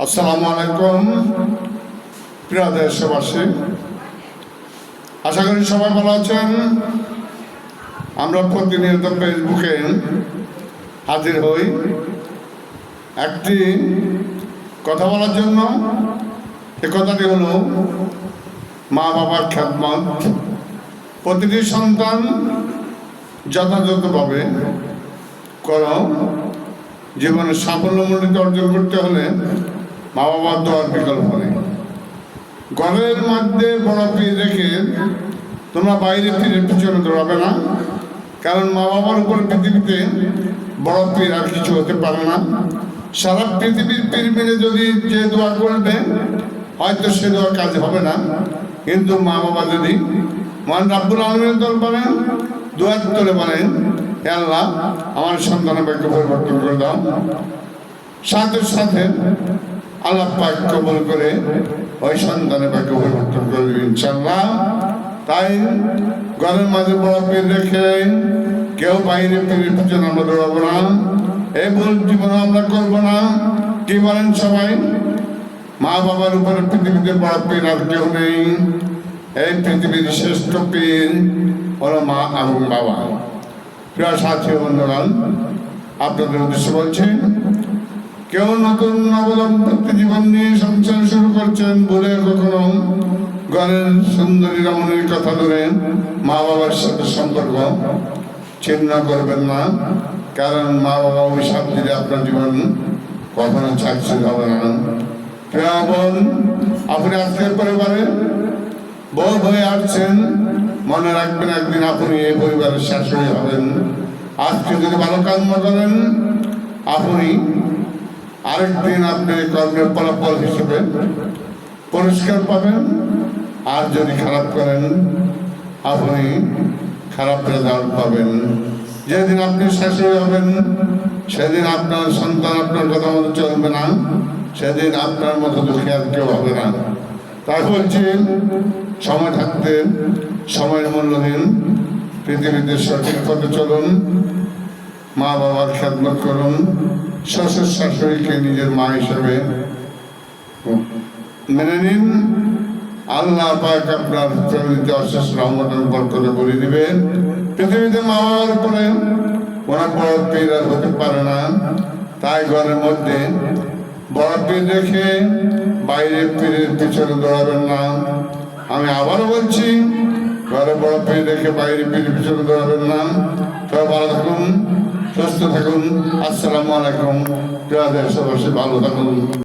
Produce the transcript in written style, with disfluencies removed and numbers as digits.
আসসালামু আলাইকুম প্রিয় দেশবাসী, আশা করি সবাই ভালো আছেন। আমরা প্রতিনিয়ত ফেসবুকে হাজির হই একটি কথা বলার জন্য। এ কথাটি হলো মা বাবার খেদমত। প্রতিটি সন্তান যথাযথভাবে করো। জীবনে সাফল্যমণ্ডিত অর্জন করতে হলে মা বাবার দোয়ার বিকল্প নেই। ঘরের মধ্যে বড় পীর রেখে তোমরা বাইরে পীরের পিছনে দৌড়াবে না, কারণ মা বাবার উপর পৃথিবীতে বড় পীর আর কিছু হতে পারে না। সারা পৃথিবীর পীর মিলে যদি যে দোয়া করবে হয়তো সে দোয়া কাজ হবে না, কিন্তু মা বাবা যদি মহান রাব্বুল আলামিনের দরবারে দোয়ার তোলে বলেন, হে আল্লাহ আমার সন্তানের ভাগ্য পরিবর্তন করে দাও, সাথে সাথে আল্লাহ পাক কবুল করে ওই সন্তানের ভাগ্য পরিবর্তন করে দেবে ইনশাআল্লাহ। তাই ঘরের মাঝে বড় পীর রেখে কেউ বাইরে পীরের পিছনে আমরা দৌড়াবো না, এই ভুল জীবনে আমরা করবো না। কি বলেন সবাই? মা বাবার উপরে পৃথিবীতে বড় পীর আর কেউ নেই। এই পৃথিবীর শ্রেষ্ঠ পীর হলো মা এবং বাবা। প্রিয় সাথী বন্ধুগণ, আপনাদের উদ্দেশ্যে বলছি, কেউ নতুন নবদম্পতি জীবন নিয়ে সংসার শুরু করছেন বলে কখনো ঘরের সুন্দরী রমণীর কথা ধরে মা বাবার সাথে সম্পর্ক ছিন্ন করবেন না, কারণ মা বাবা অভিশাপ দিলে আপনার জীবন কখনো সাকসেস হবে না। প্রিয় বোন, আপনি আজকের পরিবারে বউ হয়ে আসছেন, মনে রাখবেন একদিন আপনি এই পরিবারের শাশুড়ি হবেন। আজকে যদি ভালো কর্ম করেন আপনি আরেকদিন আপনি কর্মের ফলাফল হিসেবে পুরস্কার পাবেন, আর যদি খারাপ করেন আপনি খারাপ রেজাল্ট পাবেন। যেদিন আপনি শাশুড়ি হবেন সেদিন আপনার সন্তান আপনার কথা মতো চলবে না, সেদিন আপনার মতো দুঃখী আর কেউ হবে না। তাই বলছি, সময় থাকতে সময়ের মূল্য দিন, পৃথিবীতে সঠিক পথে চলুন, মা বাবার খেদমত করুন, শ্বশুর শাশুড়িকে নিজের মা হিসেবে মেনে নিন। আল্লাহ পাক আপনার ফ্যামিলিতে অশেষ রহমতের বরকতে বলে দিবেন। পৃথিবীতে মা বাবার উপরে কোনো বড় পীর আর হতে পারে না। তাই ঘরের মধ্যে বড় পীর রেখে বাইরে পীরের পিছনে দৌড়াবেন না। আমি আবারও বলছি, ঘরে বড় পীর রেখে বাইরে পীরের পিছনে দৌড়াবেন না। সবাই ভালো থাকুন, সুস্থ থাকুন। আসসালামু আলাইকুম। প্রিয় দেশবাসী, ভালো থাকুন।